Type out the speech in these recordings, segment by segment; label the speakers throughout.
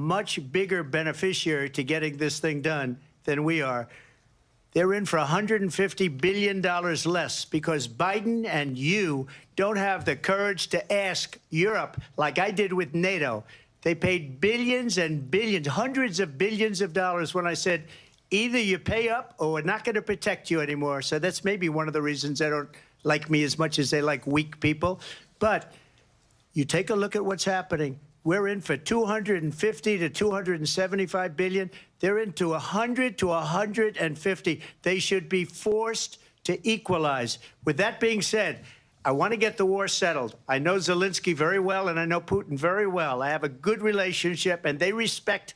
Speaker 1: much bigger beneficiary to getting this thing done than we are. They're in for $150 billion less because Biden and you don't have the courage to ask Europe, like I did with NATO. They paid billions and billions, hundreds of billions of dollars when I said, either you pay up or we're not going to protect you anymore. So that's maybe one of the reasons they don't like me as much as they like weak people. But you take a look at what's happening. We're in for 250 to 275 billion. They're into 100 to 150. They should be forced to equalize. With that being said, I want to get the war settled. I know Zelensky very well, and I know Putin very well. I have a good relationship, and they respect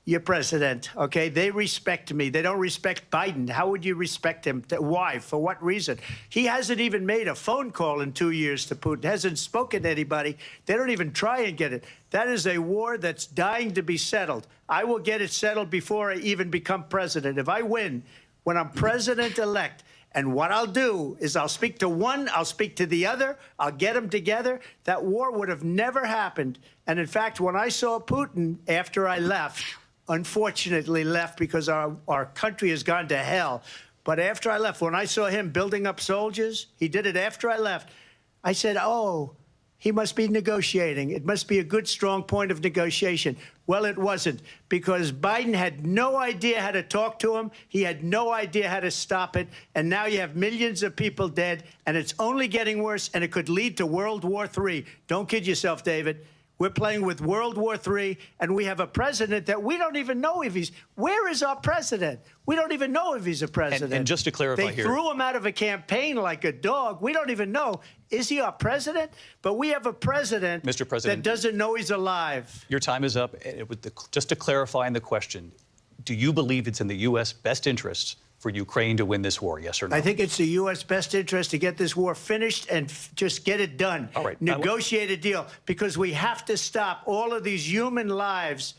Speaker 1: your president, okay? They respect me. They don't respect Biden. How would you respect him? Why? For what reason? He hasn't even made a phone call in 2 years to Putin, hasn't spoken to anybody. They don't even try and get it. That is a war that's dying to be settled. I will get it settled before I even become president. If I win, when I'm president-elect, and what I'll do is I'll speak to one, I'll speak to the other, I'll get them together. That war would have never happened. And in fact, when I saw Putin after I left, unfortunately left because our country has gone to hell. But after I left, when I saw him building up soldiers, he did it after I left, I said, oh, he must be negotiating. It must be a good, strong point of negotiation. Well, it wasn't, because Biden had no idea how to talk to him. He had no idea how to stop it. And now you have millions of people dead, and it's only getting worse, and it could lead to World War III. Don't kid yourself, David. We're playing with World War III, and we have a president that we don't even know if he's... Where is our president? We don't even know if he's a president.
Speaker 2: And just to clarify
Speaker 1: here... They threw him out of a campaign like a dog. We don't even know. Is he our president? But we have a president,
Speaker 2: Mr. President,
Speaker 1: that doesn't know he's alive.
Speaker 2: Your time is up. Just to clarify in the question, do you believe it's in the U.S. best interests for Ukraine to win this war, yes or no?
Speaker 1: I think it's the U.S. best interest to get this war finished and just get it done.
Speaker 2: All right.
Speaker 1: Negotiate a deal, because we have to stop all of these human lives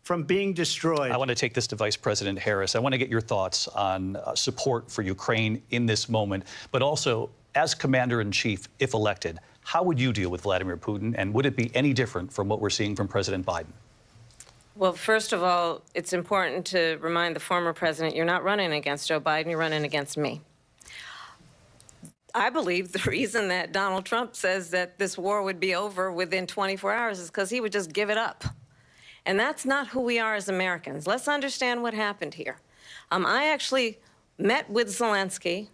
Speaker 1: from being destroyed.
Speaker 2: I want to take this to Vice President Harris. I want to get your thoughts on support for Ukraine in this moment, but also, as Commander-in-Chief, if elected, how would you deal with Vladimir Putin, and would it be any different from what we're seeing from President Biden?
Speaker 3: Well, first of all, it's important to remind the former president you're not running against Joe Biden, you're running against me. I believe the reason that Donald Trump says that this war would be over within 24 hours is because he would just give it up. And that's not who we are as Americans. Let's understand what happened here. I actually met with Zelensky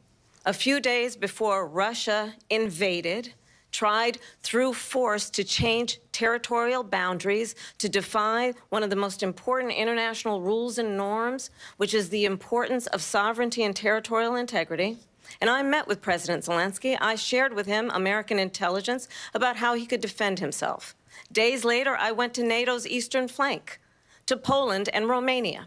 Speaker 3: a few days before Russia invaded, tried through force to change territorial boundaries, to defy one of the most important international rules and norms, which is the importance of sovereignty and territorial integrity. And I met with President Zelensky. I shared with him American intelligence about how he could defend himself. Days later, I went to NATO's eastern flank, to Poland and Romania.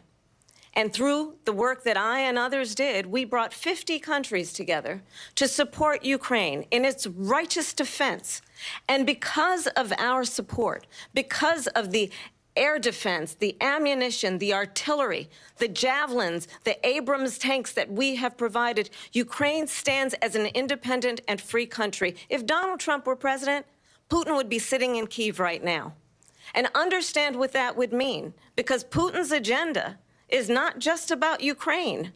Speaker 3: And through the work that I and others did, we brought 50 countries together to support Ukraine in its righteous defense. And because of our support, because of the air defense, the ammunition, the artillery, the javelins, the Abrams tanks that we have provided, Ukraine stands as an independent and free country. If Donald Trump were president, Putin would be sitting in Kyiv right now. And understand what that would mean, because Putin's agenda is not just about Ukraine.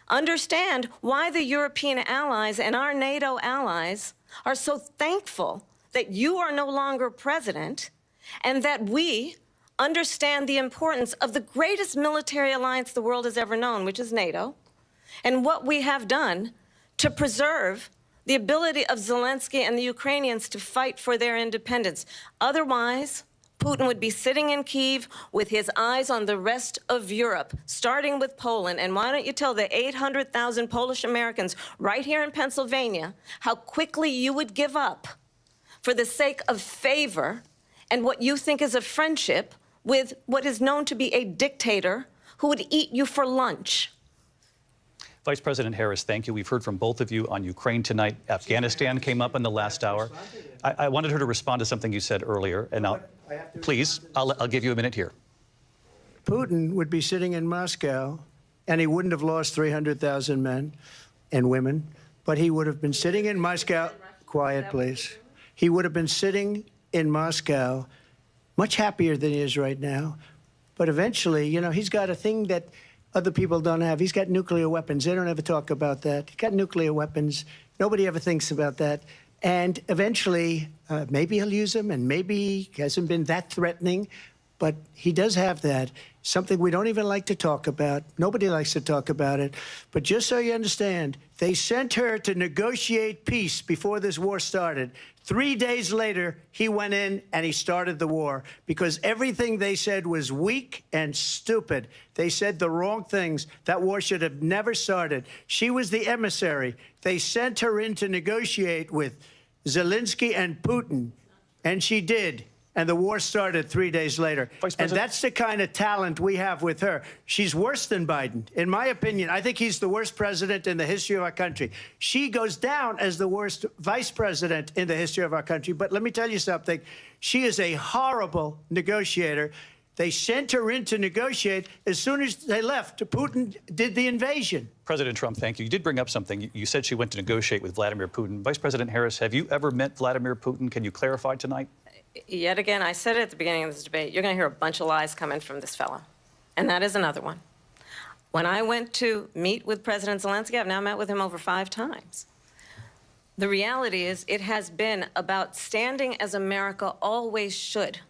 Speaker 3: Understand why the European allies and our NATO allies are so thankful that you are no longer president, and that we understand the importance of the greatest military alliance the world has ever known, which is NATO, and what we have done to preserve the ability of Zelensky and the Ukrainians to fight for their independence. Otherwise, Putin would be sitting in Kyiv with his eyes on the rest of Europe, starting with Poland. And why don't you tell the 800,000 Polish Americans right here in Pennsylvania how quickly you would give up for the sake of favor and what you think is a friendship with what is known to be a dictator who would eat you for lunch.
Speaker 2: Vice President Harris, thank you. We've heard from both of you on Ukraine tonight. Afghanistan came up in the last hour. I wanted her to respond to something you said earlier, and please, I'll give you a minute here.
Speaker 1: Putin would be sitting in Moscow, and he wouldn't have lost 300,000 men and women, but he would have been sitting in Moscow. Quiet, please. He would have been sitting in Moscow much happier than he is right now, But eventually, you know, he's got a thing that other people don't have. He's got nuclear weapons. They don't ever talk about that. He's got nuclear weapons. Nobody ever thinks about that. And eventually, maybe he'll use them, and maybe he hasn't been that threatening. But he does have that, something we don't even like to talk about. Nobody likes to talk about it. But just so you understand, they sent her to negotiate peace before this war started. 3 days later, he went in and he started the war because everything they said was weak and stupid. They said the wrong things. That war should have never started. She was the emissary. They sent her in to negotiate with Zelensky and Putin, and she did. And the war started 3 days later. And that's the kind of talent we have with her. She's worse than Biden. In my opinion, I think he's the worst president in the history of our country. She goes down as the worst vice president in the history of our country. But let me tell you something. She is a horrible negotiator. They sent her in to negotiate. As soon as they left, Putin did the invasion.
Speaker 2: President Trump, thank you. You did bring up something. You said she went to negotiate with Vladimir Putin. Vice President Harris, have you ever met Vladimir Putin? Can you clarify tonight?
Speaker 3: Yet again, I said it at the beginning of this debate, you're going to hear a bunch of lies coming from this fellow. And that is another one. When I went to meet with President Zelensky, I've now met with him over 5 times. The reality is it has been about standing as America always should,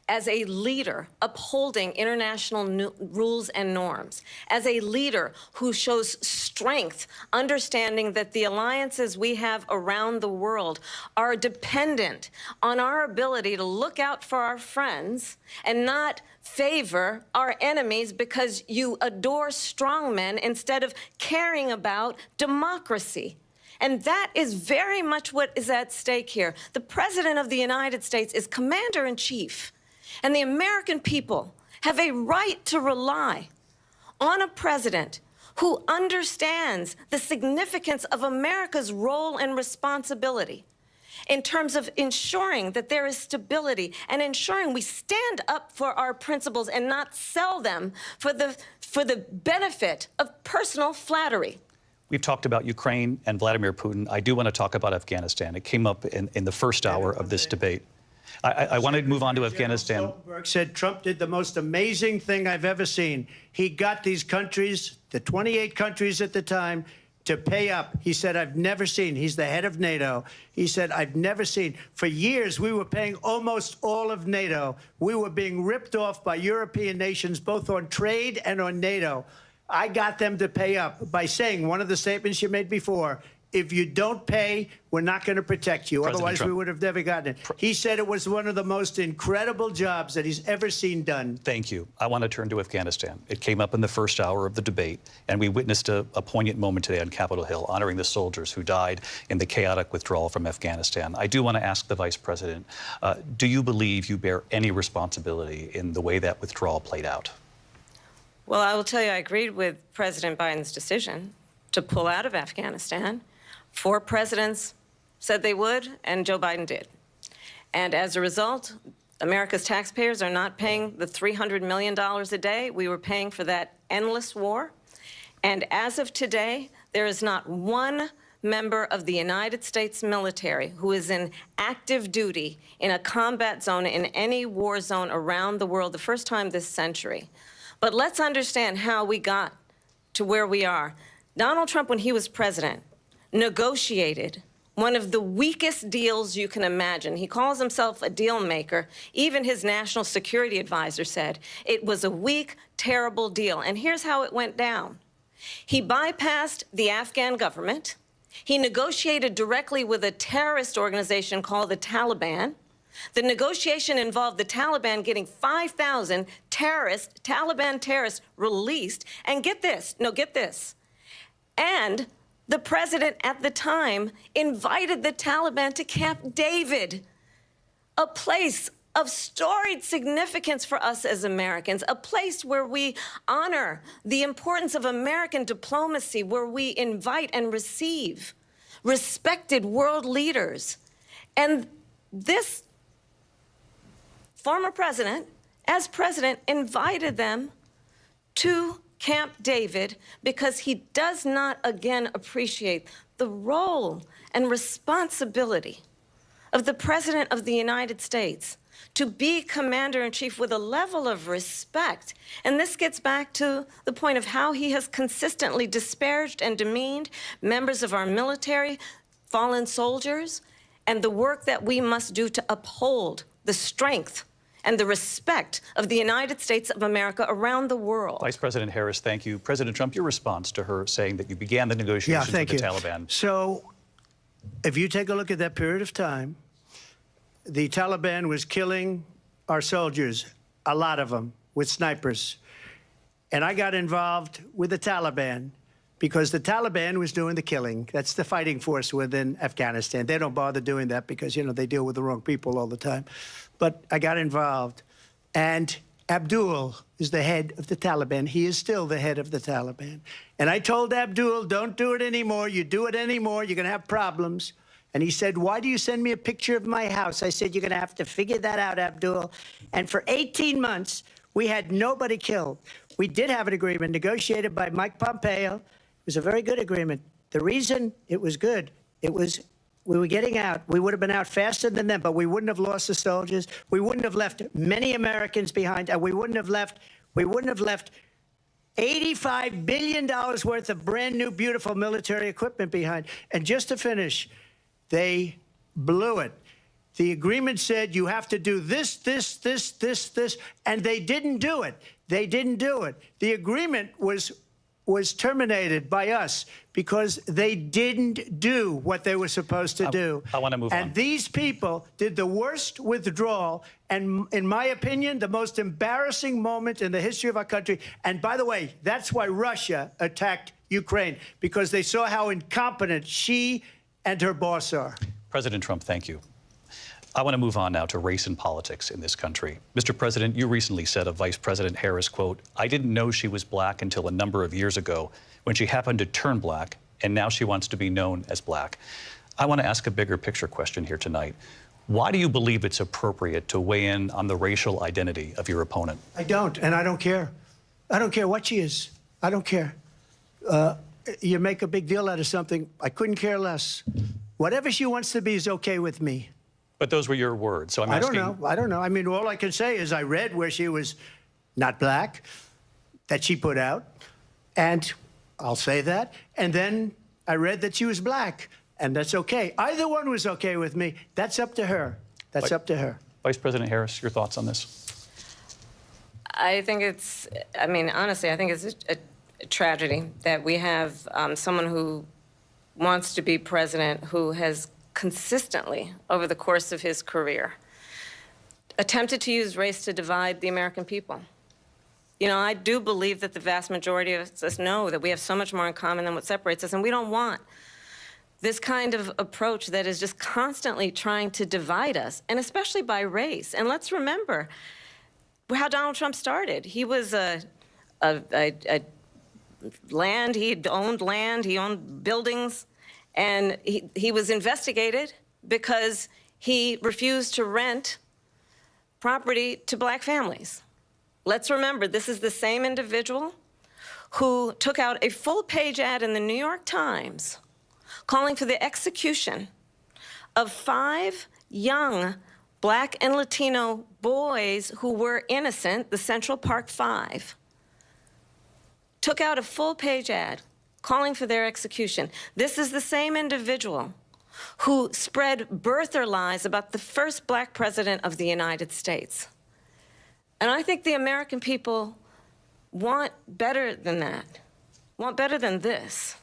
Speaker 3: as a leader upholding international rules and norms, as a leader who shows strength, understanding that the alliances we have around the world are dependent on our ability to look out for our friends and not favor our enemies because you adore strongmen instead of caring about democracy. And that is very much what is at stake here. The President of the United States is commander-in-chief. And the American people have a right to rely on a president who understands the significance of America's role and responsibility in terms of ensuring that there is stability and ensuring we stand up for our principles and not sell them for the benefit of personal flattery.
Speaker 2: We've talked about Ukraine and Vladimir Putin. I do want to talk about Afghanistan. It came up in the first hour of this debate. I want to move on to Afghanistan.
Speaker 1: Stoltenberg said Trump did the most amazing thing I've ever seen. He got these countries, the 28 countries at the time, to pay up. He said, I've never seen. He's the head of NATO. He said, I've never seen. For years, we were paying almost all of NATO. We were being ripped off by European nations, both on trade and on NATO. I got them to pay up by saying one of the statements you made before, if you don't pay, we're not going to protect you.
Speaker 2: President
Speaker 1: Otherwise,
Speaker 2: Trump.
Speaker 1: we would have never gotten it. He said it was one of the most incredible jobs that he's ever seen done.
Speaker 2: Thank you. I want to turn to Afghanistan. It came up in the first hour of the debate, and we witnessed a poignant moment today on Capitol Hill, honoring the soldiers who died in the chaotic withdrawal from Afghanistan. I do want to ask the Vice President, do you believe you bear any responsibility in the way that withdrawal played out?
Speaker 3: Well, I will tell you, I agreed with President Biden's decision to pull out of Afghanistan. 4 presidents said they would, and Joe Biden did. And as a result, America's taxpayers are not paying the $300 million a day we were paying for that endless war. And as of today, there is not one member of the United States military who is in active duty in a combat zone in any war zone around the world, the first time this century. But let's understand how we got to where we are. Donald Trump, when he was president, negotiated one of the weakest deals you can imagine. He calls himself a deal maker. Even his national security advisor said it was a weak, terrible deal. And here's how it went down. He bypassed the Afghan government. He negotiated directly with a terrorist organization called the Taliban. The negotiation involved the Taliban getting 5,000 Taliban terrorists released. And get this, and the president at the time invited the Taliban to Camp David, a place of storied significance for us as Americans, a place where we honor the importance of American diplomacy, where we invite and receive respected world leaders. And this former president, as president, invited them to Camp David because he does not, again, appreciate the role and responsibility of the President of the United States to be commander-in-chief with a level of respect. And this gets back to the point of how he has consistently disparaged and demeaned members of our military, fallen soldiers, and the work that we must do to uphold the strength and the respect of the United States of America around the world.
Speaker 2: Vice President Harris, thank you. President Trump, your response to her saying that you began the negotiations with the Taliban.
Speaker 1: So if you take a look at that period of time, the Taliban was killing our soldiers, a lot of them, with snipers. And I got involved with the Taliban because the Taliban was doing the killing. That's the fighting force within Afghanistan. They don't bother doing that because, you know, they deal with the wrong people all the time. But I got involved. And Abdul is the head of the Taliban. He is still the head of the Taliban. And I told Abdul, don't do it anymore. You do it anymore, you're going to have problems. And he said, why do you send me a picture of my house? I said, you're going to have to figure that out, Abdul. And for 18 months, we had nobody killed. We did have an agreement negotiated by Mike Pompeo. It was a very good agreement. The reason it was good, it was we were getting out. We would have been out faster than them, but we wouldn't have lost the soldiers. We wouldn't have left many Americans behind, and we wouldn't have left $85 billion worth of brand new, beautiful military equipment behind. And just to finish, they blew it. The agreement said you have to do this, and they didn't do it. They didn't do it. The agreement was terminated by us because they didn't do what they were supposed to do.
Speaker 2: I want to move on.
Speaker 1: And these people did the worst withdrawal, and in my opinion, the most embarrassing moment in the history of our country. And by the way, that's why Russia attacked Ukraine, because they saw how incompetent she and her boss are.
Speaker 2: President Trump, thank you. I want to move on now to race and politics in this country. Mr. President, you recently said of Vice President Harris, quote, I didn't know she was black until a number of years ago when she happened to turn black, and now she wants to be known as black. I want to ask a bigger picture question here tonight. Why do you believe it's appropriate to weigh in on the racial identity of your opponent?
Speaker 1: I don't, and I don't care. I don't care what she is. I don't care. You make a big deal out of something. I couldn't care less. Whatever she wants to be is okay with me.
Speaker 2: But those were your words, so I'm asking...
Speaker 1: I don't know. I mean, all I can say is I read where she was not black, that she put out, and I'll say that. And then I read that she was black, and that's okay. Either one was okay with me. That's up to her. That's up to her.
Speaker 2: Vice President Harris, your thoughts on this?
Speaker 3: I think it's, I mean, honestly, I think it's a tragedy that we have someone who wants to be president who has consistently, over the course of his career, attempted to use race to divide the American people. You know, I do believe that the vast majority of us know that we have so much more in common than what separates us, and we don't want this kind of approach that is just constantly trying to divide us, and especially by race. And let's remember how Donald Trump started. He was land, he owned buildings, and he was investigated because he refused to rent property to black families. Let's remember, this is the same individual who took out a full-page ad in the New York Times calling for the execution of 5 young black and Latino boys who were innocent, the Central Park 5. Took out a full-page ad calling for their execution. This is the same individual who spread birther lies about the first black president of the United States. And I think the American people want better than that, want better than this,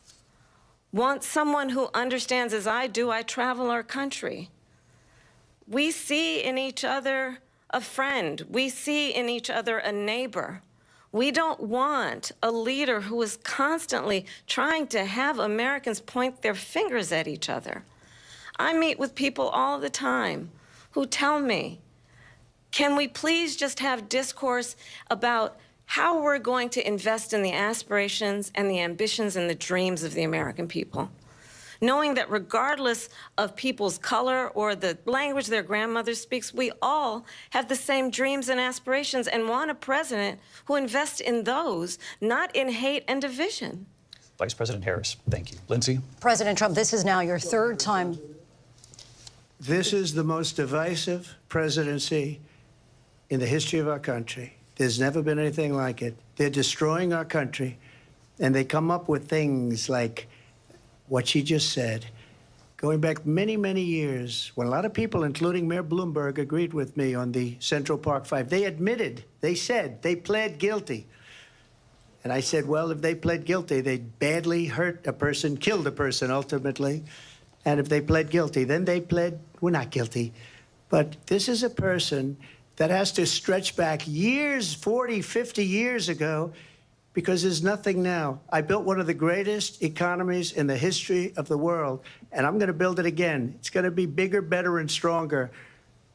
Speaker 3: want someone who understands, as I do, I travel our country. We see in each other a friend. We see in each other a neighbor. We don't want a leader who is constantly trying to have Americans point their fingers at each other. I meet with people all the time who tell me, can we please just have discourse about how we're going to invest in the aspirations and the ambitions and the dreams of the American people? Knowing that regardless of people's color or the language their grandmother speaks, we all have the same dreams and aspirations and want a president who invests in those, not in hate and division.
Speaker 2: Vice President Harris, thank you. Lindsay?
Speaker 4: President Trump, this is now your third time.
Speaker 1: This is the most divisive presidency in the history of our country. There's never been anything like it. They're destroying our country, and they come up with things like what she just said. Going back many, many years, when a lot of people, including Mayor Bloomberg, agreed with me on the Central Park Five, they admitted, they said, they pled guilty. And I said, well, if they pled guilty, they badly hurt a person, killed a person ultimately. And if they pled guilty, then they pled, we're not guilty. But this is a person that has to stretch back years, 40, 50 years ago, because there's nothing now. I built one of the greatest economies in the history of the world, and I'm going to build it again. It's going to be bigger, better, and stronger.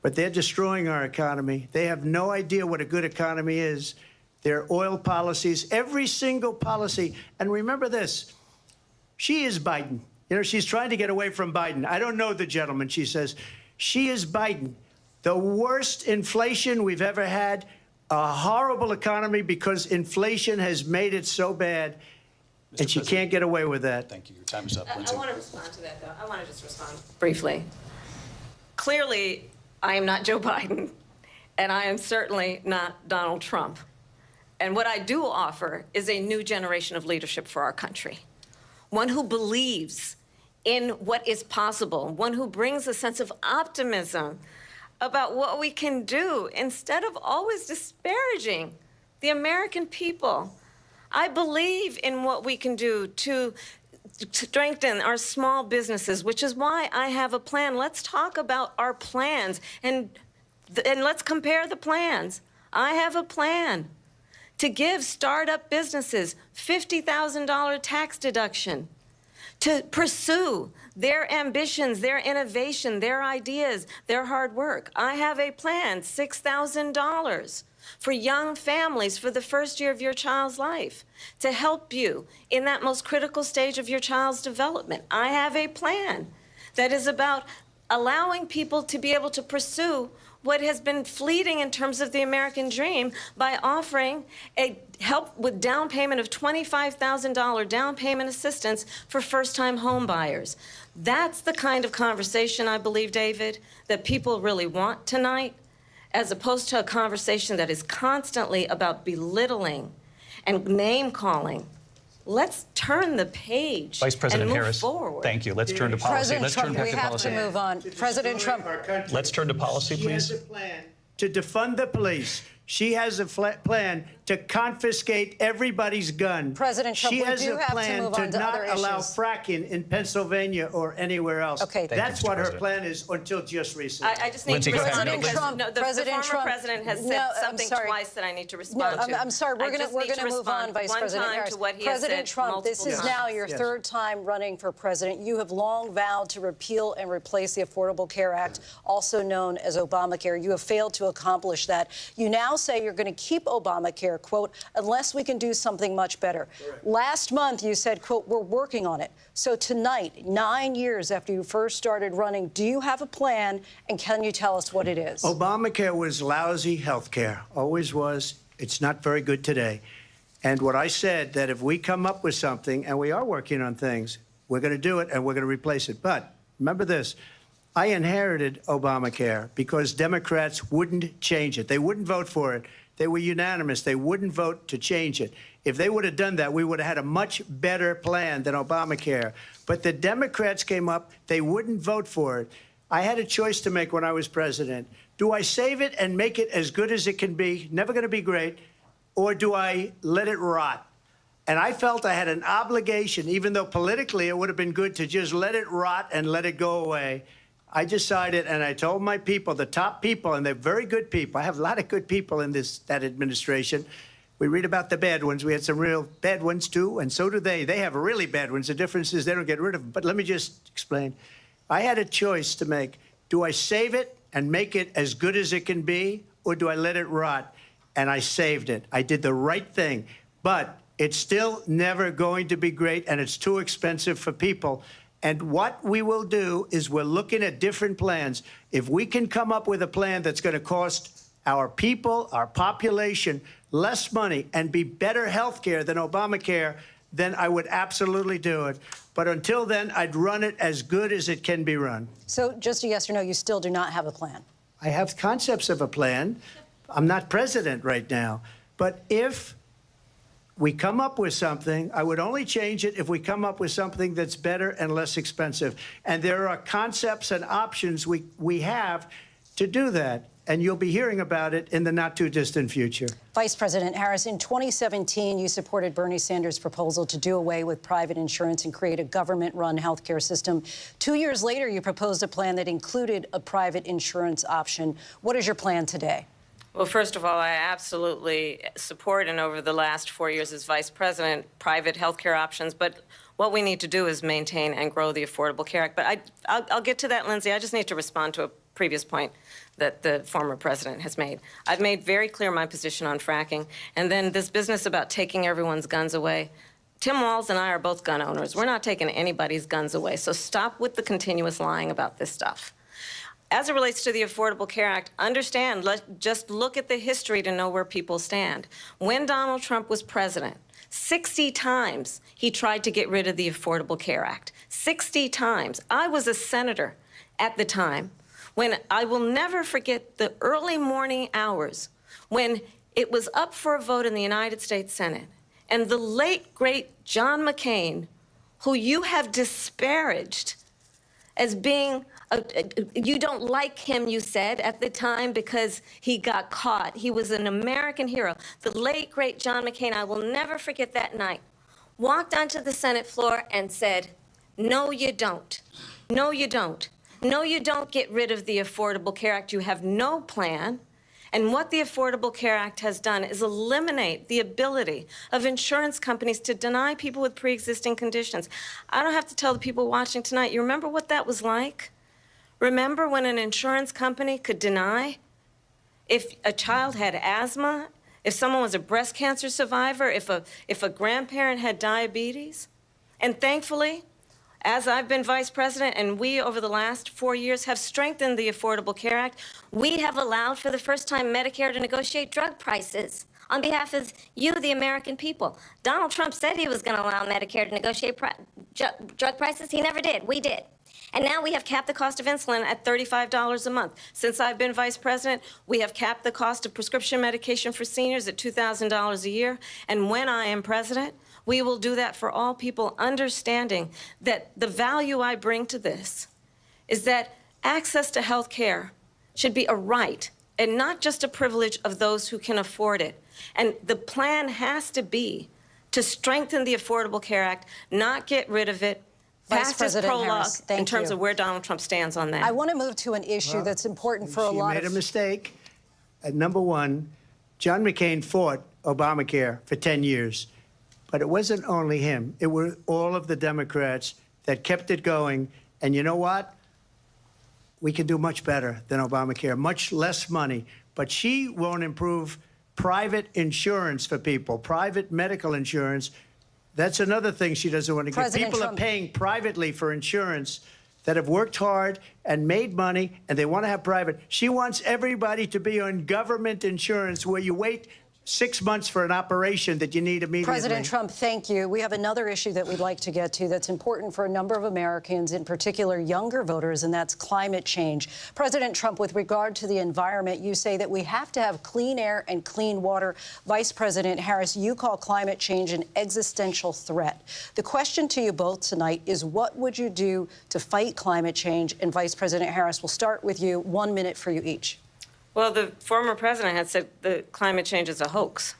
Speaker 1: But they're destroying our economy. They have no idea what a good economy is. Their oil policies, every single policy. And remember this, she is Biden. You know, she's trying to get away from Biden. I don't know the gentleman, she says. She is Biden. The worst inflation we've ever had, a horrible economy because inflation has made it so bad, and she can't get away with that.
Speaker 2: Thank you. Your time is up,
Speaker 3: I
Speaker 2: Lindsay.
Speaker 3: want to respond to that, though. I want to just respond briefly. Clearly, I am not Joe Biden, and I am certainly not Donald Trump. And what I do offer is a new generation of leadership for our country, one who believes in what is possible, one who brings a sense of optimism about what we can do instead of always disparaging the American people. I believe in what we can do to strengthen our small businesses, which is why I have a plan. Let's talk about our plans and let's compare the plans. I have a plan to give startup businesses $50,000 tax deduction, to pursue their ambitions, their innovation, their ideas, their hard work. I have a plan, $6,000 for young families for the first year of your child's life, to help you in that most critical stage of your child's development. I have a plan that is about allowing people to be able to pursue what has been fleeting in terms of the American dream by offering a help with down payment of $25,000 down payment assistance for first-time home buyers. That's the kind of conversation, I believe, David, that people really want tonight, as opposed to a conversation that is constantly about belittling and name-calling. Let's turn the page
Speaker 2: Vice President
Speaker 3: and move
Speaker 2: Harris,
Speaker 3: forward.
Speaker 2: thank you. Let's turn to policy.
Speaker 4: President
Speaker 2: Let's
Speaker 4: Trump,
Speaker 2: turn
Speaker 4: we
Speaker 2: to
Speaker 4: have
Speaker 2: policy.
Speaker 4: to move on. President Trump.
Speaker 2: Let's turn to policy,
Speaker 1: She
Speaker 2: please.
Speaker 1: has a plan to defund the police. She has a plan to confiscate everybody's gun.
Speaker 4: President Trump,
Speaker 1: she
Speaker 4: we
Speaker 1: has
Speaker 4: do
Speaker 1: a
Speaker 4: have to
Speaker 1: plan
Speaker 4: move
Speaker 1: to
Speaker 4: on to
Speaker 1: not
Speaker 4: other
Speaker 1: allow
Speaker 4: issues.
Speaker 1: fracking in Pennsylvania or anywhere else.
Speaker 4: Okay. Thank
Speaker 2: you,
Speaker 1: That's
Speaker 2: Mr.
Speaker 1: what her
Speaker 2: President.
Speaker 1: plan is until just recently.
Speaker 3: I just need
Speaker 2: Lindsay,
Speaker 3: to
Speaker 2: go ahead.
Speaker 3: respond
Speaker 2: No,
Speaker 3: because
Speaker 4: Trump,
Speaker 3: the
Speaker 4: President
Speaker 3: former
Speaker 4: Trump.
Speaker 3: president has said
Speaker 4: No, I'm
Speaker 3: something
Speaker 4: sorry.
Speaker 3: twice that I need to respond to.
Speaker 4: I'm sorry. We're
Speaker 3: I just need
Speaker 4: going to move
Speaker 3: respond
Speaker 4: on, Vice
Speaker 3: one
Speaker 4: President
Speaker 3: time
Speaker 4: Harris.
Speaker 3: to what he has
Speaker 4: President
Speaker 3: said
Speaker 4: Trump, this is
Speaker 3: multiple
Speaker 4: now
Speaker 3: times.
Speaker 4: your
Speaker 1: Yes.
Speaker 4: third time running for president. You have long vowed to repeal and replace the Affordable Care Act, also known as Obamacare. You have failed to accomplish that. You now say you're going to keep Obamacare, quote, unless we can do something much better.
Speaker 1: Correct.
Speaker 4: Last month, you said, quote, we're working on it. So tonight, 9 years after you first started running, do you have a plan, and can you tell us what it is?
Speaker 1: Obamacare was lousy health care, always was. It's not very good today. And what I said, that if we come up with something, and we are working on things, we're going to do it and we're going to replace it. But remember this, I inherited Obamacare because Democrats wouldn't change it. They wouldn't vote for it. They were unanimous. They wouldn't vote to change it. If they would have done that, we would have had a much better plan than Obamacare. But the Democrats came up. They wouldn't vote for it. I had a choice to make when I was president. Do I save it and make it as good as it can be, never going to be great, or do I let it rot? And I felt I had an obligation, even though politically it would have been good to just let it rot and let it go away. I decided, and I told my people, the top people, and they're very good people. I have a lot of good people in that administration. We read about the bad ones. We had some real bad ones, too, and so do they. They have really bad ones. The difference is they don't get rid of them. But let me just explain. I had a choice to make. Do I save it and make it as good as it can be, or do I let it rot? And I saved it. I did the right thing. But it's still never going to be great, and it's too expensive for people. And what we will do is we're looking at different plans. If we can come up with a plan that's going to cost our people, our population, less money and be better health care than Obamacare, then I would absolutely do it. But until then, I'd run it as good as it can be run.
Speaker 4: So just a yes or no, you still do not have a plan?
Speaker 1: I have concepts of a plan. I'm not president right now. But if we come up with something, I would only change it if we come up with something that's better and less expensive. And there are concepts and options we have to do that. And you'll be hearing about it in the not-too-distant future.
Speaker 4: Vice President Harris, in 2017, you supported Bernie Sanders' proposal to do away with private insurance and create a government-run health care system. 2 years later, you proposed a plan that included a private insurance option. What is your plan today?
Speaker 3: Well, first of all, I absolutely support, and over the last 4 years as vice president, private health care options. But what we need to do is maintain and grow the Affordable Care Act. But I'll get to that, Lindsay. I just need to respond to a previous point that the former president has made. I've made very clear my position on fracking. And then this business about taking everyone's guns away. Tim Walz and I are both gun owners. We're not taking anybody's guns away. So stop with the continuous lying about this stuff. As it relates to the Affordable Care Act, understand, just look at the history to know where people stand. When Donald Trump was president, 60 times he tried to get rid of the Affordable Care Act. 60 times. I was a senator at the time when I will never forget the early morning hours when it was up for a vote in the United States Senate. And the late, great John McCain, who you have disparaged as being you don't like him, you said, at the time because he got caught. He was an American hero. The late, great John McCain, I will never forget that night, walked onto the Senate floor and said, no, you don't. No, you don't. No, you don't get rid of the Affordable Care Act. You have no plan. And what the Affordable Care Act has done is eliminate the ability of insurance companies to deny people with pre-existing conditions. I don't have to tell the people watching tonight, you remember what that was like? Remember when an insurance company could deny if a child had asthma, if someone was a breast cancer survivor, if a grandparent had diabetes? And thankfully, as I've been vice president and we over the last 4 years have strengthened the Affordable Care Act, we have allowed for the first time Medicare to negotiate drug prices on behalf of you, the American people. Donald Trump said he was going to allow Medicare to negotiate drug prices. He never did. We did. And now we have capped the cost of insulin at $35 a month. Since I've been vice president, we have capped the cost of prescription medication for seniors at $2,000 a year. And when I am president, we will do that for all people, understanding that the value I bring to this is that access to health care should be a right and not just a privilege of those who can afford it. And the plan has to be to strengthen the Affordable Care Act, not get rid of it.
Speaker 4: Vice President Harris, thank you.
Speaker 3: In terms of where Donald Trump stands on that.
Speaker 4: I want to move to an issue that's important for a lot of...
Speaker 1: She made a mistake. Number one, John McCain fought Obamacare for 10 years. But it wasn't only him. It were all of the Democrats that kept it going. And you know what? We can do much better than Obamacare, much less money. But she won't improve private insurance for people, private medical insurance. That's another thing she doesn't want to get. People are paying privately for insurance that have worked hard and made money, and they want to have private. She wants everybody to be on government insurance where you wait 6 months for an operation that you need immediately.
Speaker 4: President Trump, thank you. We have another issue that we'd like to get to that's important for a number of Americans, in particular younger voters, and that's climate change. President Trump, with regard to the environment, you say that we have to have clean air and clean water. Vice President Harris, you call climate change an existential threat. The question to you both tonight is, what would you do to fight climate change? And Vice President Harris, we'll start with you. 1 minute for you each.
Speaker 3: Well, the former president had said that climate change is a hoax.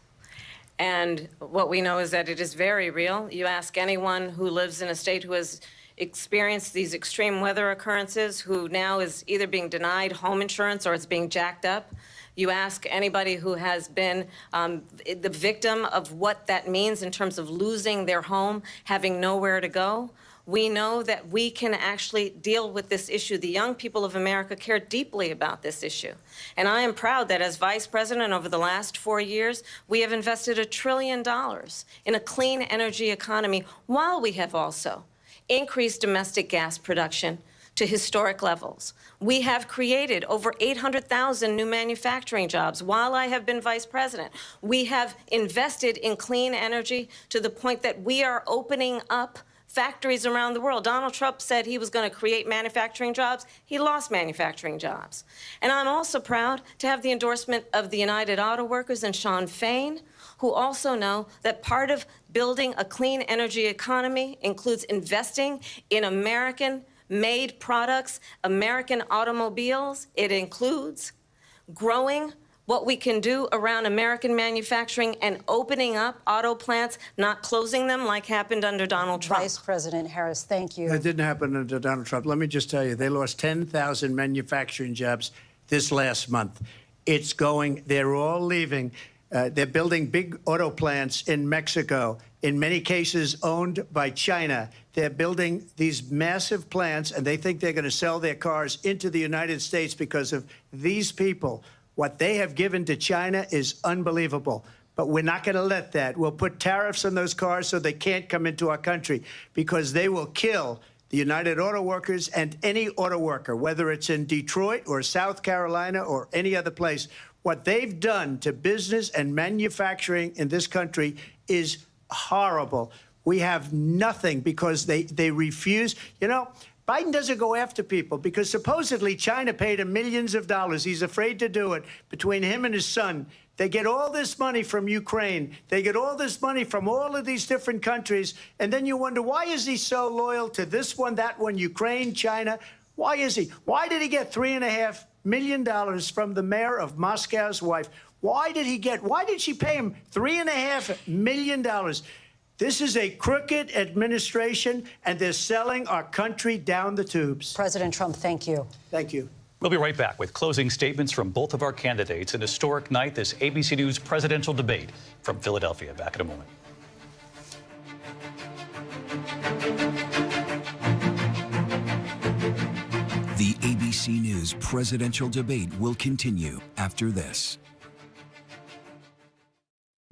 Speaker 3: And what we know is that it is very real. You ask anyone who lives in a state who has experienced these extreme weather occurrences, who now is either being denied home insurance or it's being jacked up. You ask anybody who has been the victim of what that means in terms of losing their home, having nowhere to go. We know that we can actually deal with this issue. The young people of America care deeply about this issue. And I am proud that as vice president over the last 4 years, we have invested $1 trillion in a clean energy economy, while we have also increased domestic gas production to historic levels. We have created over 800,000 new manufacturing jobs while I have been vice president. We have invested in clean energy to the point that we are opening up factories around the world. Donald Trump said he was going to create manufacturing jobs. He lost manufacturing jobs. And I'm also proud to have the endorsement of the United Auto Workers and Sean Fain, who also know that part of building a clean energy economy includes investing in American-made products, American automobiles. It includes growing what we can do around American manufacturing and opening up auto plants, not closing them like happened under Donald Trump.
Speaker 4: Vice President Harris, thank you.
Speaker 1: That didn't happen under Donald Trump. Let me just tell you, they lost 10,000 manufacturing jobs this last month. It's going, they're all leaving. They're building big auto plants in Mexico, in many cases owned by China. They're building these massive plants, and they think they're going to sell their cars into the United States because of these people. What they have given to China is unbelievable. But we're not going to let that. We'll put tariffs on those cars so they can't come into our country, because they will kill the United Auto Workers and any auto worker, whether it's in Detroit or South Carolina or any other place. What they've done to business and manufacturing in this country is horrible. We have nothing because they refuse. You know, Biden doesn't go after people because supposedly China paid him millions of dollars. He's afraid to do it. Between him and his son, they get all this money from Ukraine. They get all this money from all of these different countries. And then you wonder, why is he so loyal to this one, that one, Ukraine, China? Why is he? Why did he get $3.5 million from the mayor of Moscow's wife? Why did she pay him $3.5 million? This is a crooked administration, and they're selling our country down the tubes.
Speaker 4: President Trump, thank you.
Speaker 1: Thank you.
Speaker 2: We'll be right back with closing statements from both of our candidates. An historic night, this ABC News presidential debate from Philadelphia. Back in a moment.
Speaker 5: The ABC News presidential debate will continue after this.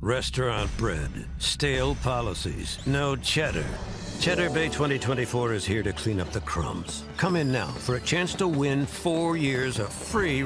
Speaker 6: Restaurant bread, stale policies, no cheddar. Cheddar Bay 2024 is here to clean up the crumbs. Come in now for a chance to win 4 years of free